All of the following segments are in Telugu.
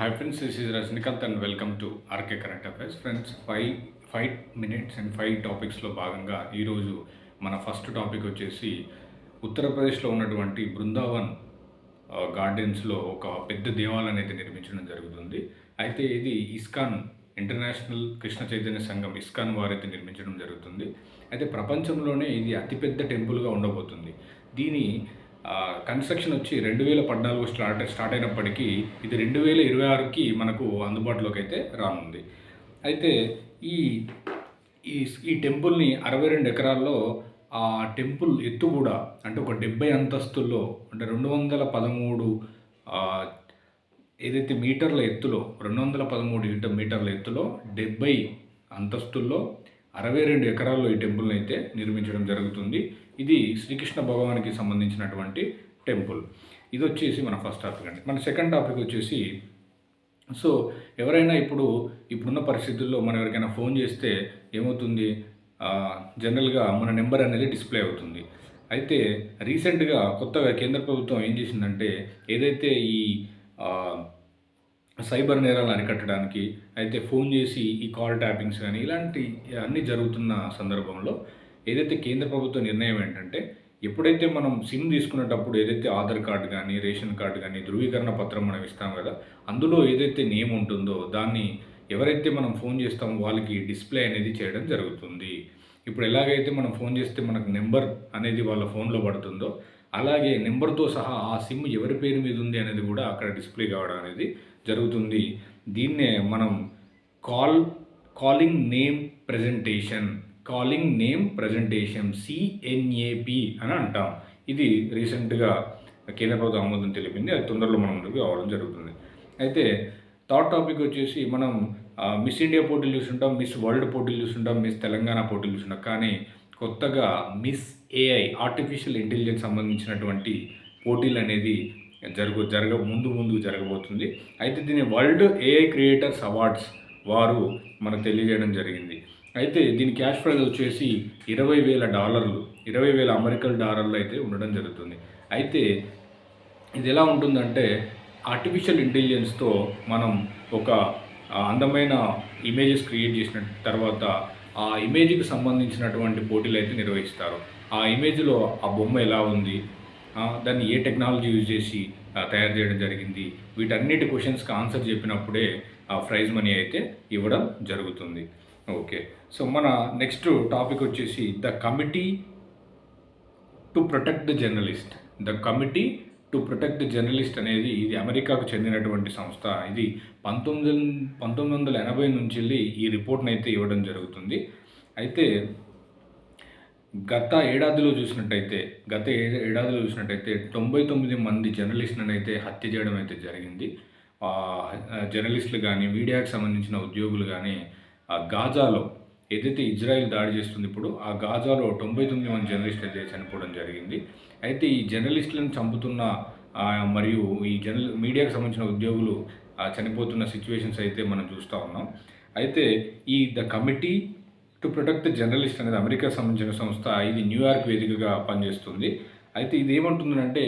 Hi friends, this is Rajnikant and welcome to RK Current Affairs. Friends, five minutes and 5 టాపిక్స్లో భాగంగా ఈరోజు మన ఫస్ట్ టాపిక్ వచ్చేసి ఉత్తరప్రదేశ్లో ఉన్నటువంటి బృందావన్ గార్డెన్స్లో ఒక పెద్ద దేవాలయాన్ని అయితే నిర్మించడం జరుగుతుంది. అయితే ఇది ఇస్కాన్ ఇంటర్నేషనల్ కృష్ణ చైతన్య సంఘం ఇస్కాన్ వారైతే నిర్మించడం జరుగుతుంది. అయితే ప్రపంచంలోనే ఇది అతిపెద్ద టెంపుల్గా ఉండబోతుంది. దీని కన్స్ట్రక్షన్ వచ్చి 2014 స్టార్ట్ అయినప్పటికీ ఇది 2026కి మనకు అందుబాటులోకి అయితే రానుంది. అయితే ఈ ఈ ఈ టెంపుల్ని 62 ఎకరాల్లో ఆ టెంపుల్ ఎత్తు కూడా అంటే ఒక 70 అంతస్తుల్లో అంటే 213 ఏదైతే మీటర్ల ఎత్తులో 213 మీటర్ల ఎత్తులో 70 అంతస్తుల్లో 62 ఎకరాల్లో ఈ టెంపుల్ని అయితే నిర్మించడం జరుగుతుంది. ఇది శ్రీకృష్ణ భగవానికి సంబంధించినటువంటి టెంపుల్. ఇది వచ్చేసి మన ఫస్ట్ టాపిక్ అండి. మన సెకండ్ టాపిక్ వచ్చేసి ఎవరైనా ఇప్పుడున్న పరిస్థితుల్లో మనం ఎవరికైనా ఫోన్ చేస్తే ఏమవుతుంది, జనరల్గా మన నెంబర్ అనేది డిస్ప్లే అవుతుంది. అయితే రీసెంట్గా కొత్తగా కేంద్ర ప్రభుత్వం ఏం చేసిందంటే ఏదైతే ఈ సైబర్ నేరాలను అరికట్టడానికి అయితే ఫోన్ చేసి ఈ కాల్ ట్యాపింగ్స్ కానీ ఇలాంటి అన్నీ జరుగుతున్న సందర్భంలో ఏదైతే కేంద్ర ప్రభుత్వ నిర్ణయం ఏంటంటే ఎప్పుడైతే మనం సిమ్ తీసుకునేటప్పుడు ఏదైతే ఆధార్ కార్డు కానీ రేషన్ కార్డు కానీ ధృవీకరణ పత్రం మనం ఇస్తాం కదా, అందులో ఏదైతే నేమ్ ఉంటుందో దాన్ని ఎవరైతే మనం ఫోన్ చేస్తామో వాళ్ళకి డిస్ప్లే అనేది చేయడం జరుగుతుంది. ఇప్పుడు ఎలాగైతే మనం ఫోన్ చేస్తే మనకు నెంబర్ అనేది వాళ్ళ ఫోన్లో పడుతుందో అలాగే నెంబర్తో సహా ఆ సిమ్ ఎవరి పేరు మీద ఉంది అనేది కూడా అక్కడ డిస్ప్లే కావడం అనేది జరుగుతుంది. దీన్నే మనం కాలింగ్ నేమ్ ప్రజెంటేషన్ CNAP అని అంటాం. ఇది రీసెంట్గా కేంద్ర ప్రభుత్వం ఆమోదం తెలిపింది. అది తొందరలో మన ముందుకు రావడం జరుగుతుంది. అయితే థర్డ్ టాపిక్ వచ్చేసి మనం మిస్ ఇండియా పోటీలు చూస్తుంటాం, మిస్ వరల్డ్ పోటీలు చూస్తుంటాం, మిస్ తెలంగాణ పోటీలు చూస్తుంటాం. కానీ కొత్తగా మిస్ AI ఆర్టిఫిషియల్ ఇంటెలిజెన్స్ సంబంధించినటువంటి పోటీలు అనేది ముందు జరగబోతుంది. అయితే దీన్ని వరల్డ్ AI క్రియేటర్స్ అవార్డ్స్ వారు మనకు తెలియజేయడం జరిగింది. అయితే దీని క్యాష్ ప్రైజ్ వచ్చేసి $20,000 $20,000 అమెరికన్ డాలర్లు అయితే ఉండడం జరుగుతుంది. అయితే ఇది ఎలా ఉంటుందంటే ఆర్టిఫిషియల్ ఇంటెలిజెన్స్తో మనం ఒక అందమైన ఇమేజెస్ క్రియేట్ చేసిన తర్వాత ఆ ఇమేజ్కి సంబంధించినటువంటి పోటీలు అయితే నిర్వహిస్తారు. ఆ ఇమేజ్లో ఆ బొమ్మ ఎలా ఉంది, దాన్ని ఏ టెక్నాలజీ యూజ్ చేసి తయారు చేయడం జరిగింది, వీటన్నిటి క్వశ్చన్స్కి ఆన్సర్ చెప్పినప్పుడే ఆ ప్రైజ్ మనీ అయితే ఇవ్వడం జరుగుతుంది. ఓకే, సో మన నెక్స్ట్ టాపిక్ వచ్చేసి the committee to protect the journalist అనేది ఇది అమెరికాకు చెందినటువంటి సంస్థ. ఇది 1980 నుంచి ఈ రిపోర్ట్ని అయితే ఇవ్వడం జరుగుతుంది. అయితే గత ఏడాదిలో చూసినట్టయితే 99 మంది జర్నలిస్టులను అయితే హత్య చేయడం అయితే జరిగింది. జర్నలిస్టులు కానీ మీడియాకు సంబంధించిన ఉద్యోగులు కానీ గాజాలో ఏదైతే ఇజ్రాయెల్ దాడి చేస్తుంది ఇప్పుడు ఆ గాజాలో 99 మంది జర్నలిస్టులు అయితే చనిపోవడం జరిగింది. అయితే ఈ జర్నలిస్టులను చంపుతున్న మరియు ఈ మీడియాకు సంబంధించిన ఉద్యోగులు చనిపోతున్న సిచ్యువేషన్స్ అయితే మనం చూస్తూ ఉన్నాం. అయితే ఈ the committee to protect the journalist అనేది అమెరికా సంబంధించిన సంస్థ. ఇది న్యూయార్క్ వేదికగా పనిచేస్తుంది. అయితే ఇది ఏమంటుందంటే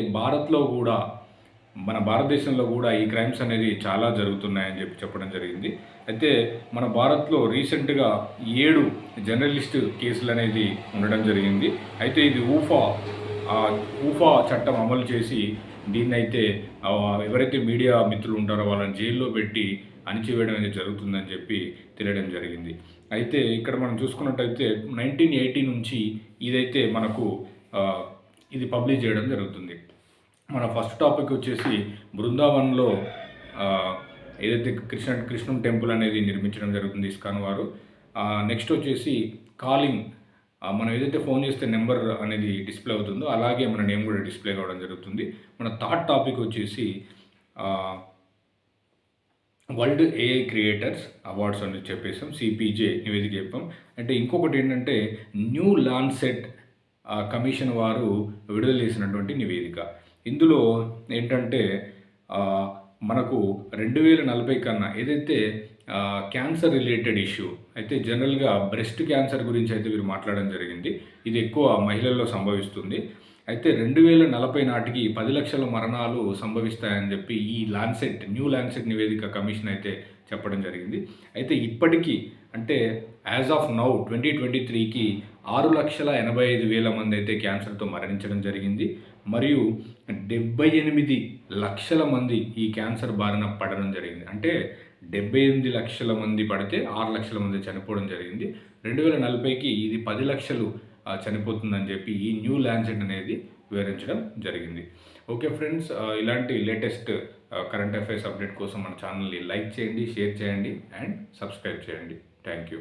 మన భారతదేశంలో కూడా ఈ క్రైమ్స్ అనేది చాలా జరుగుతున్నాయని చెప్పడం జరిగింది. అయితే మన భారత్లో రీసెంట్గా 7 జర్నలిస్ట్ కేసులు అనేది ఉండడం జరిగింది. అయితే ఇది ఊఫా చట్టం అమలు చేసి దీన్నైతే ఎవరైతే మీడియా మిత్రులు ఉంటారో వాళ్ళని జైల్లో పెట్టి అణిచివేయడం అనేది జరుగుతుందని చెప్పి తెలియడం జరిగింది. అయితే ఇక్కడ మనం చూసుకున్నట్టయితే 1980 నుంచి ఇదైతే మనకు ఇది పబ్లిష్ చేయడం జరుగుతుంది. మన ఫస్ట్ టాపిక్ వచ్చేసి బృందావన్లో ఏదైతే కృష్ణుని టెంపుల్ అనేది నిర్మించడం జరుగుతుంది ఇస్కాన్ వారు. నెక్స్ట్ వచ్చేసి కాలింగ్, మనం ఏదైతే ఫోన్ చేస్తే నెంబర్ అనేది డిస్ప్లే అవుతుందో అలాగే మన నేమ్ కూడా డిస్ప్లే కావడం జరుగుతుంది. మన థర్డ్ టాపిక్ వచ్చేసి వరల్డ్ AI క్రియేటర్స్ అవార్డ్స్ అని చెప్పేసాం, CPJ నివేదిక చెప్పాం. అంటే ఇంకొకటి ఏంటంటే న్యూ లాన్సెట్ కమిషన్ వారు విడుదల చేసినటువంటి నివేదిక. ఇందులో ఏంటంటే మనకు 2040 కన్నా ఏదైతే క్యాన్సర్ రిలేటెడ్ ఇష్యూ అయితే జనరల్గా బ్రెస్ట్ క్యాన్సర్ గురించి అయితే వీరు మాట్లాడడం జరిగింది. ఇది ఎక్కువ మహిళల్లో సంభవిస్తుంది. అయితే 2040 నాటికి 10 లక్షల మరణాలు సంభవిస్తాయని చెప్పి ఈ న్యూ లాన్సెట్ నివేదిక కమిషన్ అయితే చెప్పడం జరిగింది. అయితే ఇప్పటికీ అంటే యాజ్ ఆఫ్ నౌ 2023కి 6,85,000 మంది అయితే క్యాన్సర్తో మరణించడం జరిగింది. మరియు 78 లక్షల మంది ఈ క్యాన్సర్ బారిన పడడం జరిగింది. అంటే 78 లక్షల మంది పడితే 6 లక్షల మంది చనిపోవడం జరిగింది. 2040కి ఇది 10 లక్షలు చనిపోతుందని చెప్పి ఈ న్యూ లాన్సెట్ అనేది వివరించడం జరిగింది. ఓకే ఫ్రెండ్స్, ఇలాంటి లేటెస్ట్ కరెంట్ అఫైర్స్ అప్డేట్ కోసం మన ఛానల్ని లైక్ చేయండి, షేర్ చేయండి అండ్ సబ్స్క్రైబ్ చేయండి. Thank you.